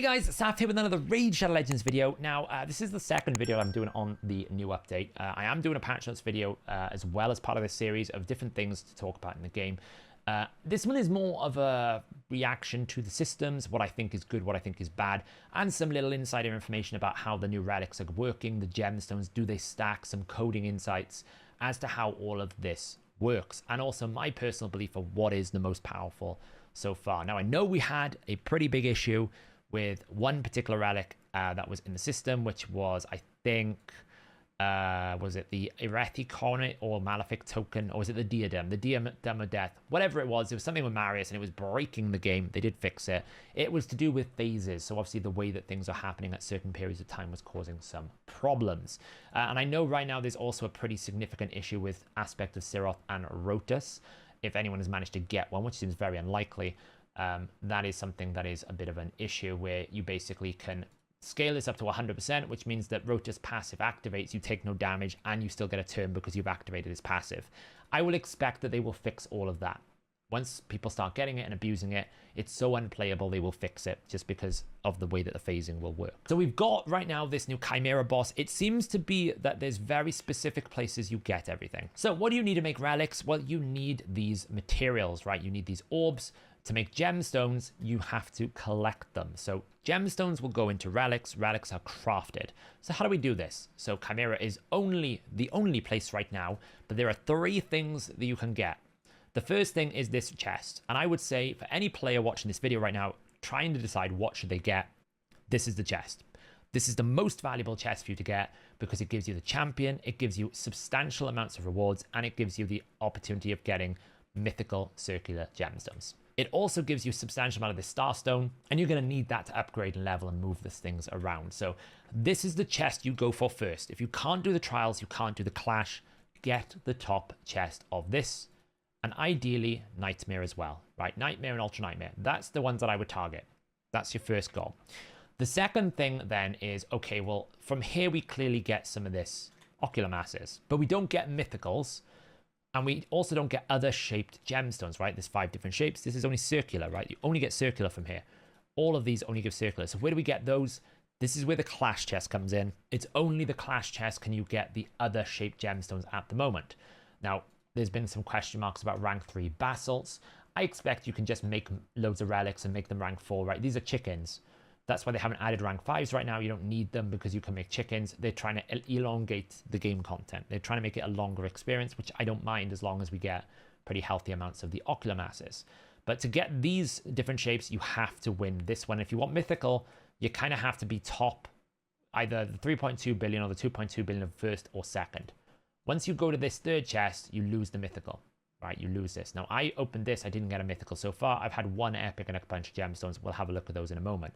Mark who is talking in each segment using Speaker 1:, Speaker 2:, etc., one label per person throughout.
Speaker 1: Hey guys, Saf here with another Raid Shadow Legends video. Now, this is the second video I'm doing on the new update. I am doing a patch notes video as well as part of this series of different things to talk about in the game. This one is more of a reaction to the systems, what I think is good, what I think is bad, and some little insider information about how the new relics are working, the gemstones, do they stack, some coding insights as to how all of this works, and also my personal belief of what is the most powerful so far. Now, I know we had a pretty big issue with one particular relic that was in the system, which was, I think, was it the Erethicon or Malefic token, or was it the Diadem? The Diadem of Death, whatever it was something with Marius, and it was breaking the game. They did fix it. It was to do with phases, so obviously the way that things are happening at certain periods of time was causing some problems. And I know right now there's also a pretty significant issue with Aspect of Siroth and Rotus, if anyone has managed to get one, which seems very unlikely. That is something that is a bit of an issue where you basically can scale this up to 100%, which means that Rotus passive activates, you take no damage, and you still get a turn because you've activated his passive. I will expect that they will fix all of that. Once people start getting it and abusing it, it's so unplayable, they will fix it just because of the way that the phasing will work. So we've got right now this new Chimera boss. It seems to be that there's very specific places you get everything. So what do you need to make relics? Well, you need these materials, right? You need these orbs. To make gemstones, you have to collect them. So gemstones will go into relics. Relics are crafted. So how do we do this? So Chimera is the only place right now, but there are 3 things that you can get. The first thing is this chest. And I would say for any player watching this video right now, trying to decide what should they get, this is the chest. This is the most valuable chest for you to get because it gives you the champion, it gives you substantial amounts of rewards, and it gives you the opportunity of getting mythical circular gemstones. It also gives you a substantial amount of the Starstone, and you're going to need that to upgrade and level and move these things around. So this is the chest you go for first. If you can't do the trials, you can't do the clash, get the top chest of this, and ideally Nightmare as well, right? Nightmare and Ultra Nightmare. That's the ones that I would target. That's your first goal. The second thing then is, okay, well, from here we clearly get some of this ocular masses, but we don't get mythicals. And we also don't get other shaped gemstones, right? There's 5 different shapes. This is only circular, right? You only get circular from here. All of these only give circular. So where do we get those? This is where the clash chest comes in. It's only the clash chest can you get the other shaped gemstones at the moment. Now, there's been some question marks about rank 3 basalts. I expect you can just make loads of relics and make them rank 4, right? These are chickens. That's why they haven't added rank 5s right now. You don't need them because you can make chickens. They're trying to elongate the game content. They're trying to make it a longer experience, which I don't mind as long as we get pretty healthy amounts of the ocular masses. But to get these different shapes, you have to win this one. If you want mythical, you kind of have to be top either the 3.2 billion or the 2.2 billion of first or second. Once you go to this third chest, you lose the mythical, right? You lose this. Now, I opened this. I didn't get a mythical so far. I've had 1 epic and a bunch of gemstones. We'll have a look at those in a moment.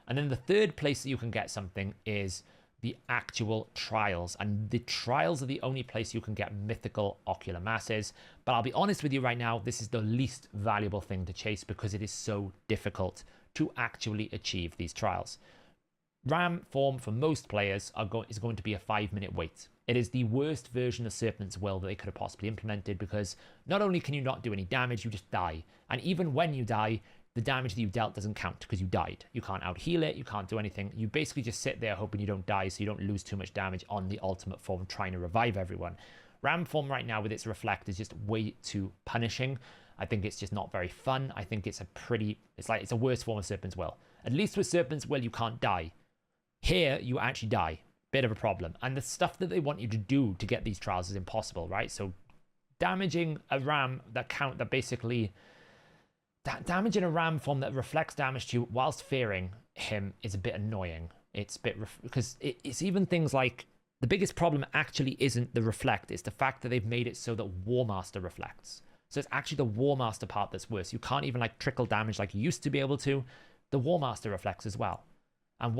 Speaker 1: And then the third place that you can get something is the actual trials. And the trials are the only place you can get mythical ocular masses. But I'll be honest with you right now, this is the least valuable thing to chase because it is so difficult to actually achieve these trials. Ram form for most players is going to be a 5-minute wait. It is the worst version of Serpent's Will that they could have possibly implemented because not only can you not do any damage, you just die. And even when you die, the damage that you dealt doesn't count because you died. You can't out-heal it, you can't do anything. You basically just sit there hoping you don't die so you don't lose too much damage on the ultimate form trying to revive everyone. Ram form right now with its Reflect is just way too punishing. I think it's just not very fun. I think it's it's a worse form of Serpent's Will. At least with Serpent's Will, you can't die. Here, you actually die. Bit of a problem. And the stuff that they want you to do to get these trials is impossible, right? So damaging a Ram that basically... damaging a Ram form that reflects damage to you whilst fearing him is a bit annoying. It's a bit... because it's even things like... the biggest problem actually isn't the reflect. It's the fact that they've made it so that War Master reflects. So it's actually the War Master part that's worse. You can't even like trickle damage like you used to be able to. The War Master reflects as well. And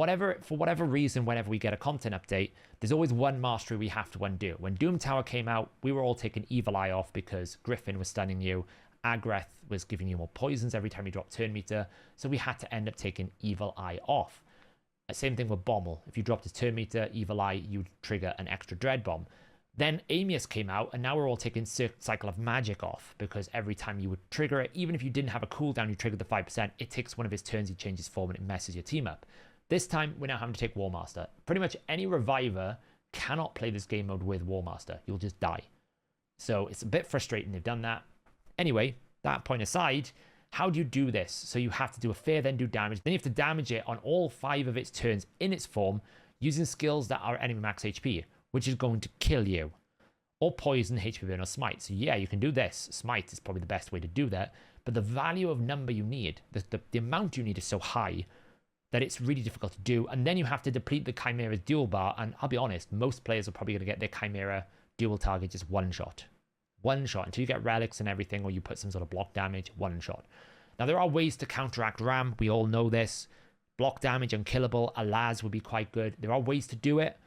Speaker 1: for whatever reason, whenever we get a content update, there's always one mastery we have to undo. When Doom Tower came out, we were all taking Evil Eye off because Griffin was stunning you. Agreth was giving you more poisons every time you dropped turn meter, so we had to end up taking Evil Eye off. Same thing with Bommel. If you dropped his turn meter, Evil Eye, you'd trigger an extra Dread Bomb. Then Amius came out, and now we're all taking Cycle of Magic off, because every time you would trigger it, even if you didn't have a cooldown, you triggered the 5%, it takes one of his turns, he changes form, and it messes your team up. This time, we're now having to take Warmaster. Pretty much any reviver cannot play this game mode with Warmaster. You'll just die. So it's a bit frustrating they've done that. Anyway, that point aside, how do you do this? So you have to do a fear, then do damage. Then you have to damage it on all 5 of its turns in its form, using skills that are enemy max HP, which is going to kill you. Or poison, HP burn, or smite. So yeah, you can do this. Smite is probably the best way to do that. But the value of number you need, the amount you need is so high that it's really difficult to do. And then you have to deplete the Chimera's dual bar. And I'll be honest, most players are probably going to get their Chimera dual target just one shot. One shot. Until you get relics and everything, or you put some sort of block damage, one shot. Now, there are ways to counteract Ram. We all know this. Block damage, unkillable. Alaz would be quite good. There are ways to do it.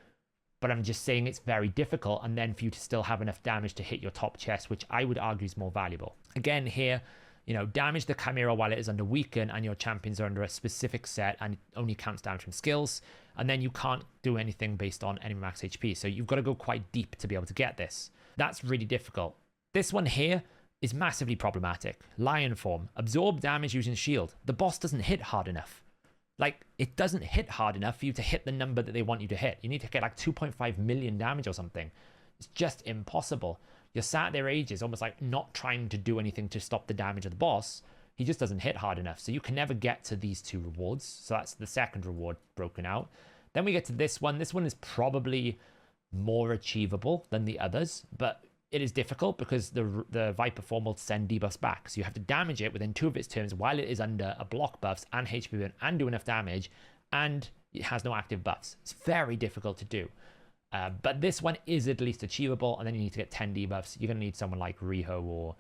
Speaker 1: But I'm just saying it's very difficult, and then for you to still have enough damage to hit your top chest, which I would argue is more valuable. Again, here, you know, damage the Chimera while it is under weaken, and your champions are under a specific set, and it only counts damage from skills, and then you can't do anything based on enemy max HP. So you've got to go quite deep to be able to get this. That's really difficult. This one here is massively problematic. Lion form, absorb damage using shield. The boss doesn't hit hard enough. Like, it doesn't hit hard enough for you to hit the number that they want you to hit. You need to get like 2.5 million damage or something. It's just impossible. You're sat there ages, almost like not trying to do anything to stop the damage of the boss. He just doesn't hit hard enough. So you can never get to these 2 rewards. So that's the second reward broken out. Then we get to this one. This one is probably more achievable than the others, but it is difficult because the Viper form will send debuffs back. So you have to damage it within 2 of its turns while it is under a block buffs and HP burn and do enough damage, and it has no active buffs. It's very difficult to do. But this one is at least achievable, and then you need to get 10 debuffs. You're going to need someone like Riho or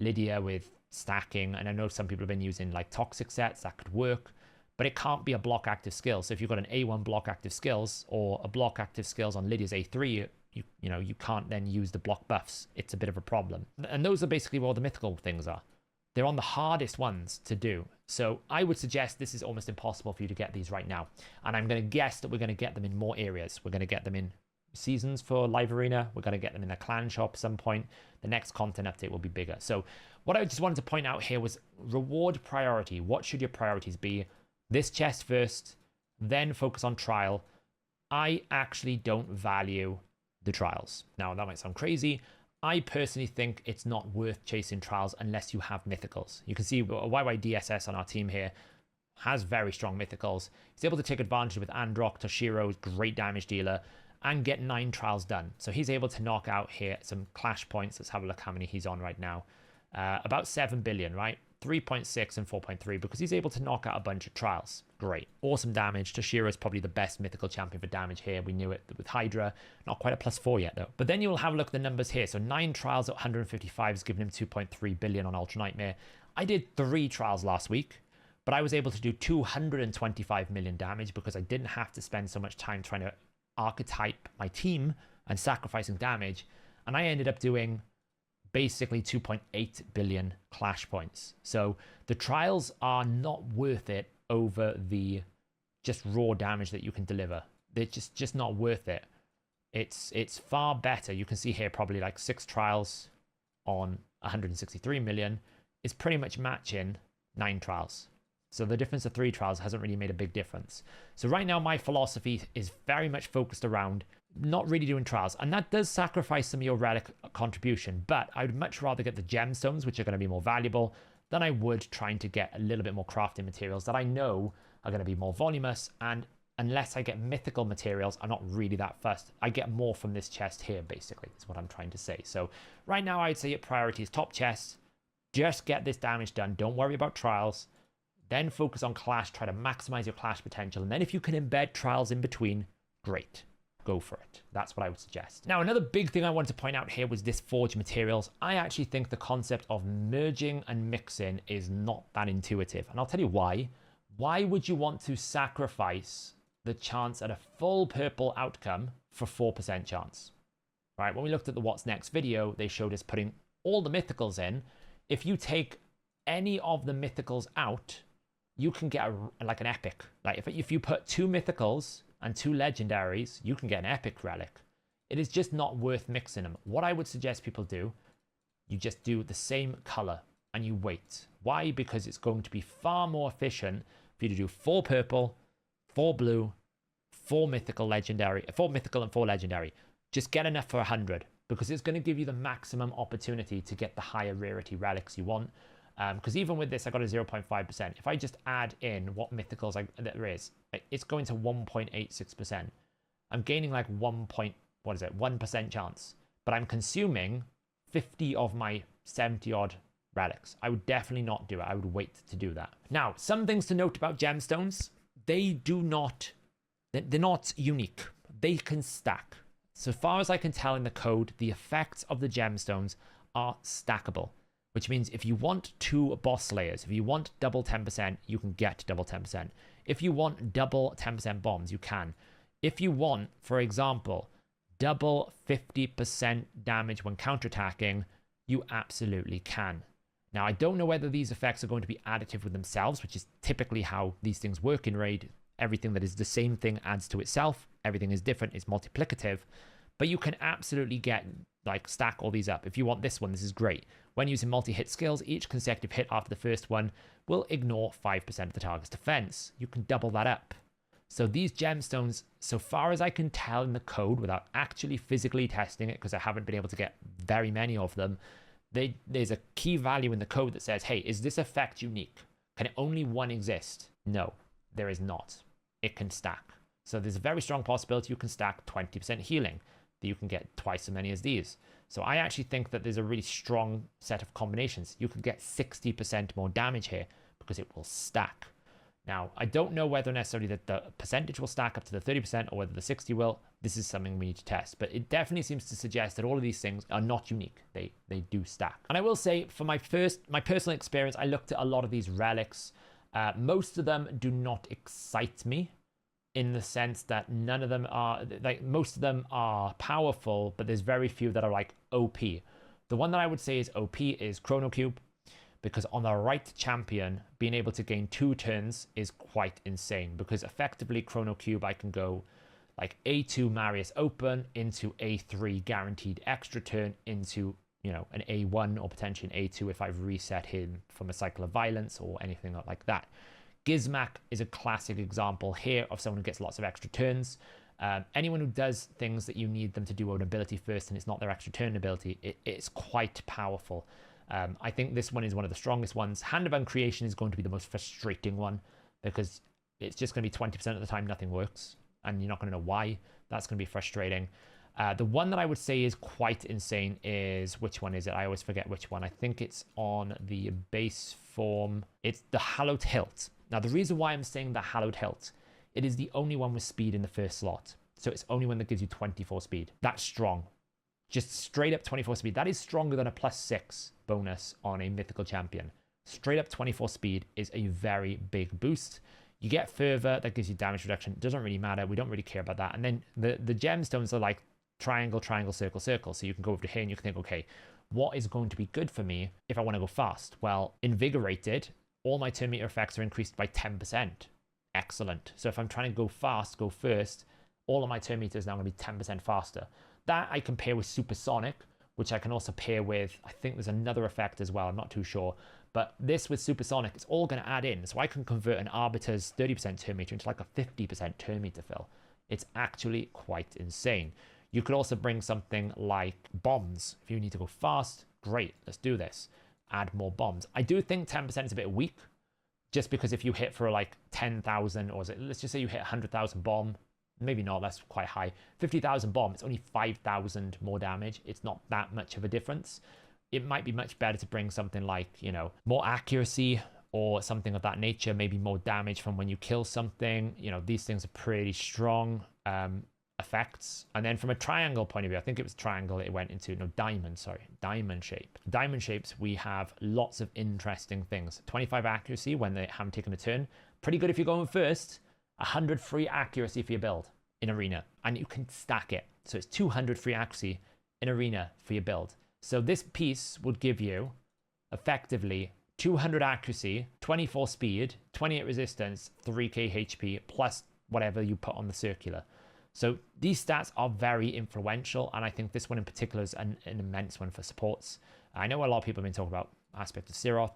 Speaker 1: Lydia with stacking, and I know some people have been using like toxic sets. That could work, but it can't be a block active skill. So if you've got an A1 block active skills or a block active skills on Lydia's A3, you can't then use the block buffs. It's a bit of a problem. And those are basically where all the mythical things are. They're on the hardest ones to do. So I would suggest this is almost impossible for you to get these right now. And I'm going to guess that we're going to get them in more areas. We're going to get them in seasons for Live Arena. We're going to get them in the clan shop at some point. The next content update will be bigger. So what I just wanted to point out here was reward priority. What should your priorities be? This chest first, then focus on trial. I actually don't value the trials. Now, that might sound crazy. I personally think it's not worth chasing trials unless you have mythicals. You can see YYDSS on our team here has very strong mythicals. He's able to take advantage with Androck, Toshiro's great damage dealer, and get 9 trials done. So he's able to knock out here some clash points. Let's have a look how many he's on right now. About 7 billion, right? 3.6 and 4.3, because he's able to knock out a bunch of trials. Great. Awesome damage. Toshiro is probably the best mythical champion for damage here. We knew it with Hydra. Not quite a +4 yet, though. But then you will have a look at the numbers here. So 9 trials at 155 is giving him 2.3 billion on Ultra Nightmare. I did 3 trials last week, but I was able to do 225 million damage because I didn't have to spend so much time trying to archetype my team and sacrificing damage. And I ended up doing basically 2.8 billion clash points. So the trials are not worth it over the just raw damage that you can deliver. They're just not worth it. It's far better. You can see here probably like 6 trials on 163 million is pretty much matching 9 trials. So the difference of 3 trials hasn't really made a big difference. So right now my philosophy is very much focused around not really doing trials, and that does sacrifice some of your relic contribution, but I would much rather get the gemstones, which are going to be more valuable, than I would trying to get a little bit more crafting materials that I know are going to be more voluminous. And unless I get mythical materials, I'm not really that fussed. I get more from this chest here, basically, is what I'm trying to say. So right now I'd say your priority is top chest. Just get this damage done. Don't worry about trials. Then focus on clash. Try to maximize your clash potential. And then if you can embed trials in between, great. Go for it. That's what I would suggest. Now, another big thing I wanted to point out here was this forge materials. I actually think the concept of merging and mixing is not that intuitive. And I'll tell you why. Why would you want to sacrifice the chance at a full purple outcome for 4% chance? Right, when we looked at the What's Next video, they showed us putting all the mythicals in. If you take any of the mythicals out, you can get like an epic. Like if you put 2 mythicals and 2 legendaries, you can get an epic relic. It is just not worth mixing them. What I would suggest people do, you just do the same color and you wait. Why? Because it's going to be far more efficient for you to do 4 purple, 4 blue, 4 mythical legendary, 4 mythical and 4 legendary. Just get enough for 100 because it's going to give you the maximum opportunity to get the higher rarity relics you want. Because even with this, I got a 0.5%. If I just add in what mythicals there is, it's going to 1.86%. I'm gaining like 1% chance, but I'm consuming 50 of my 70 odd relics. I would definitely not do it. I would wait to do that. Now, some things to note about gemstones. They're not unique. They can stack. So far as I can tell in the code, the effects of the gemstones are stackable, which means if you want 2 boss layers, if you want double 10%, you can get double 10%. If you want double 10% bombs, you can. If you want, for example, double 50% damage when counterattacking, you absolutely can. Now, I don't know whether these effects are going to be additive with themselves, which is typically how these things work in Raid. Everything that is the same thing adds to itself. Everything is different, it's multiplicative. But you can absolutely stack all these up. If you want this one, this is great. When using multi-hit skills, each consecutive hit after the first one will ignore 5% of the target's defense. You can double that up. So these gemstones, so far as I can tell in the code without actually physically testing it, because I haven't been able to get very many of them, there's a key value in the code that says, hey, is this effect unique? Can only one exist? No, there is not. It can stack. So there's a very strong possibility you can stack 20% healing, that you can get twice as many as these. So I actually think that there's a really strong set of combinations. You could get 60% more damage here because it will stack. Now, I don't know whether necessarily that the percentage will stack up to the 30% or whether the 60 will. This is something we need to test, but it definitely seems to suggest that all of these things are not unique. They do stack. And I will say, for my personal experience, I looked at a lot of these relics. Most of them do not excite me, in the sense that none of them are, most of them are powerful, but there's very few that are like OP. The one that I would say is OP is Chrono Cube, because on the right champion, being able to gain 2 turns is quite insane, because effectively Chrono Cube, I can go like A2 Marius open into A3 guaranteed extra turn into, an A1 or potentially an A2 if I've reset him from a cycle of violence or anything like that. Gizmak is a classic example here of someone who gets lots of extra turns. Anyone who does things that you need them to do an ability first and it's not their extra turn ability, it's quite powerful. I think this one is one of the strongest ones. Hand of Uncreation is going to be the most frustrating one because it's just going to be 20% of the time nothing works and you're not going to know why. That's going to be frustrating. The one that I would say is quite insane is, which one is it? I always forget which one. I think it's on the base form. It's the Hallowed Hilt. Now, the reason why I'm saying the Hallowed Hilt, it is the only one with speed in the first slot. So it's only one that gives you 24 speed. That's strong. Just straight up 24 speed. That is stronger than a +6 bonus on a mythical champion. Straight up 24 speed is a very big boost. You get Fervor, that gives you damage reduction. It doesn't really matter. We don't really care about that. And then the gemstones are like triangle, triangle, circle, circle. So you can go over to here and you can think, okay, what is going to be good for me if I want to go fast? Well, Invigorated, all my turn meter effects are increased by 10%. Excellent. So if I'm trying to go fast, go first, all of my turn meter is now going to be 10% faster. That I can pair with Supersonic, which I can also pair with, I think there's another effect as well, I'm not too sure. But this with Supersonic, it's all going to add in. So I can convert an Arbiter's 30% turn meter into like a 50% turn meter fill. It's actually quite insane. You could also bring something like bombs. If you need to go fast, great, let's do this. Add more bombs. I do think 10% is a bit weak, just because if you hit for like 10,000, or let's just say you hit 100,000 bomb, maybe not, that's quite high. 50,000 bomb, it's only 5,000 more damage. It's not that much of a difference. It might be much better to bring something like, more accuracy or something of that nature, maybe more damage from when you kill something. These things are pretty strong effects. And then from a triangle point of view, I think it was triangle it went into, diamond shape. Diamond shapes, we have lots of interesting things. 25 accuracy when they haven't taken a turn. Pretty good if you're going first. 100 free accuracy for your build in arena, and you can stack it. So it's 200 free accuracy in arena for your build. So this piece would give you effectively 200 accuracy, 24 speed, 28 resistance, 3k HP, plus whatever you put on the circular. So these stats are very influential, and I think this one in particular is an immense one for supports. I know a lot of people have been talking about aspect of Siroth,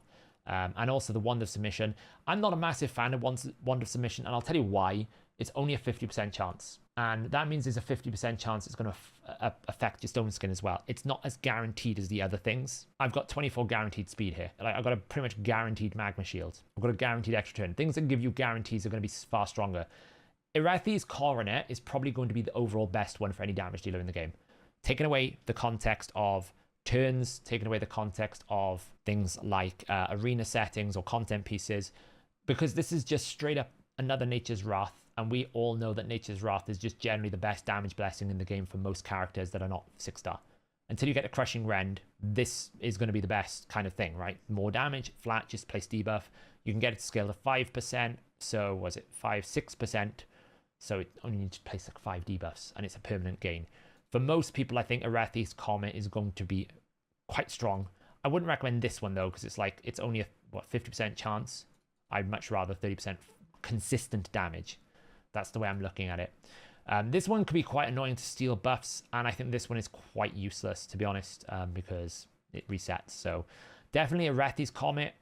Speaker 1: and also the Wand of Submission. I'm not a massive fan of Wand of Submission, and I'll tell you why. It's only a 50% chance. And that means there's a 50% chance it's going to affect your stone skin as well. It's not as guaranteed as the other things. I've got 24 guaranteed speed here. Like, I've got a pretty much guaranteed magma shield. I've got a guaranteed extra turn. Things that give you guarantees are going to be far stronger. Irathi's Coronet is probably going to be the overall best one for any damage dealer in the game. Taking away the context of turns, taking away the context of things like arena settings or content pieces, because this is just straight up another Nature's Wrath, and we all know that Nature's Wrath is just generally the best damage blessing in the game for most characters that are not 6-star. Until you get a Crushing Rend, this is going to be the best kind of thing, right? More damage, flat, just place debuff. You can get it to scale to 5%, so was it 6%? So it only needs to place like 5 debuffs, and it's a permanent gain. For most people, I think Irathi's Comet is going to be quite strong. I wouldn't recommend this one though, because it's only a 50% chance. I'd much rather 30% consistent damage. That's the way I'm looking at it. This one could be quite annoying to steal buffs, and I think this one is quite useless, to be honest, because it resets. So definitely Irathi's Comet,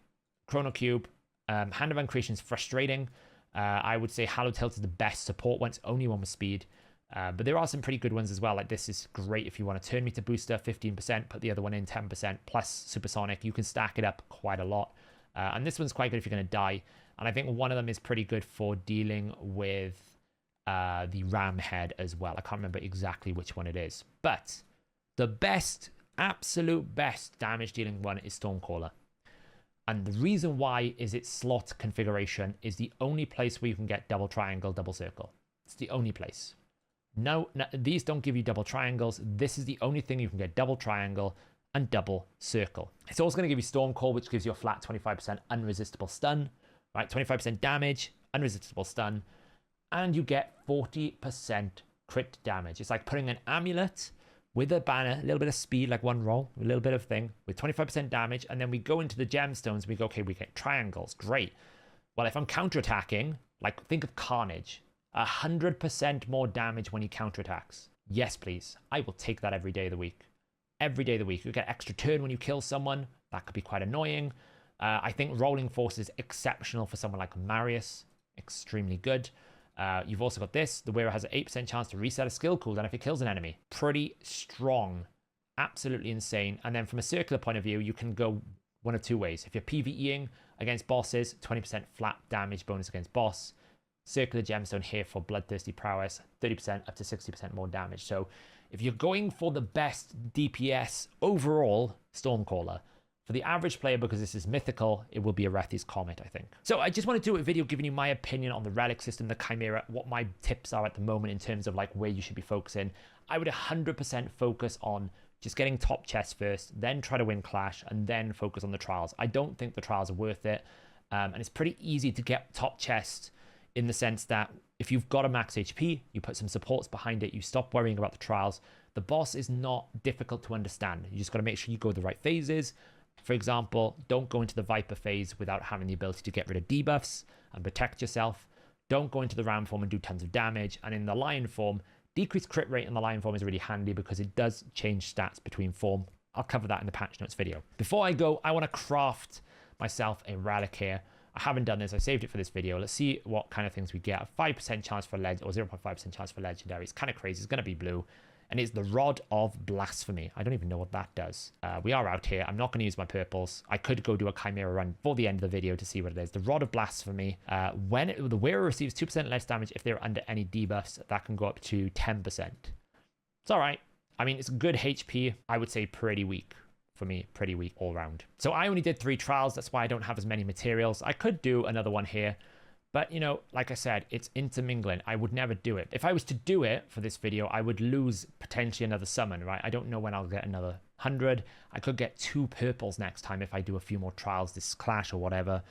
Speaker 1: Chrono Cube, Hand of Uncreation is frustrating. I would say Hallowed Tilt is the best support one. It's only one with speed. But there are some pretty good ones as well. Like, this is great if you want to turn meter booster 15%, put the other one in 10%, plus supersonic. You can stack it up quite a lot. And this one's quite good if you're going to die. And I think one of them is pretty good for dealing with the ram head as well. I can't remember exactly which one it is. But the best, absolute best damage dealing one is Stormcaller. And the reason why is its slot configuration is the only place where you can get double triangle, double circle. It's the only place. No, these don't give you double triangles. This is the only thing you can get double triangle and double circle. It's also going to give you Stormcall, which gives you a flat 25% unresistible stun, right? 25% damage, unresistible stun, and you get 40% crit damage. It's like putting an amulet with a banner, a little bit of speed, like one roll, a little bit of thing, with 25% damage, and then we go into the gemstones, we go, okay, we get triangles, great. Well, if I'm counterattacking, like, think of Carnage, 100% more damage when he counterattacks. Yes, please. I will take that every day of the week. Every day of the week. You get extra turn when you kill someone. That could be quite annoying. I think Rolling Force is exceptional for someone like Marius. Extremely good. You've also got this. The wearer has an 8% chance to reset a skill cooldown if it kills an enemy. Pretty strong. Absolutely insane. And then from a circular point of view, you can go one of two ways. If you're PvEing against bosses, 20% flat damage bonus against boss. Circular gemstone here for bloodthirsty prowess, 30% up to 60% more damage. So if you're going for the best DPS overall, Stormcaller. For the average player, because this is mythical, it will be Irathi's Comet, I think. So I just want to do a video giving you my opinion on the Relic system, the Chimera, what my tips are at the moment in terms of like where you should be focusing. I would 100% focus on just getting top chests first, then try to win Clash, and then focus on the trials. I don't think the trials are worth it. And it's pretty easy to get top chest in the sense that if you've got a max HP, you put some supports behind it, you stop worrying about the trials. The boss is not difficult to understand. You just got to make sure you go the right phases. For example, don't go into the Viper phase without having the ability to get rid of debuffs and protect yourself. Don't go into the Ram form and do tons of damage. And in the Lion form, decreased crit rate in the Lion form is really handy because it does change stats between form. I'll cover that in the patch notes video. Before I go, I want to craft myself a relic here. I haven't done this. I saved it for this video. Let's see what kind of things we get. A 5% chance for legend, or 0.5% chance for legendary. It's kind of crazy. It's going to be blue. And it's the Rod of Blasphemy. I don't even know what that does. We are out here. I'm not going to use my purples. I could go do a Chimera run for the end of the video to see what it is. The Rod of Blasphemy. The wearer receives 2% less damage if they're under any debuffs. That can go up to 10%. It's all right. I mean, it's good HP. I would say pretty weak. For me, pretty weak all round. So I only did 3 trials. That's why I don't have as many materials. I could do another one here. But, you know, like I said, it's intermingling. I would never do it. If I was to do it for this video, I would lose potentially another summon, right? I don't know when I'll get another 100. I could get 2 purples next time if I do a few more trials, this Clash or whatever.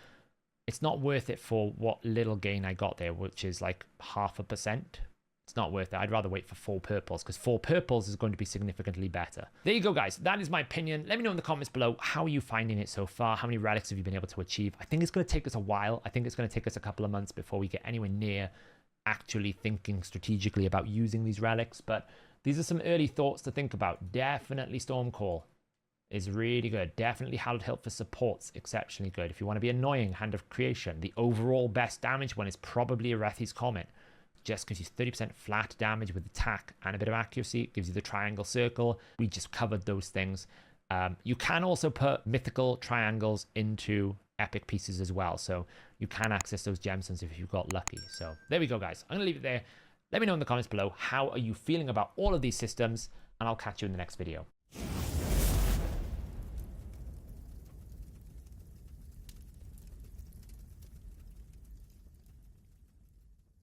Speaker 1: It's not worth it for what little gain I got there, which is like 0.5%. It's not worth it. I'd rather wait for 4 purples because 4 purples is going to be significantly better. There you go, guys. That is my opinion. Let me know in the comments below. How are you finding it so far? How many relics have you been able to achieve? I think it's going to take us a while. I think it's going to take us a couple of months before we get anywhere near actually thinking strategically about using these relics. But these are some early thoughts to think about. Definitely Stormcall is really good. Definitely Hallowed Hilt for supports, exceptionally good. If you want to be annoying, Hand of Creation. The overall best damage one is probably Arethi's Comet. Just gives you 30% flat damage with attack and a bit of accuracy. It gives you the triangle circle. We just covered those things. You can also put mythical triangles into epic pieces as well. So you can access those gemstones if you've got lucky. So there we go, guys. I'm going to leave it there. Let me know in the comments below, how are you feeling about all of these systems? And I'll catch you in the next video.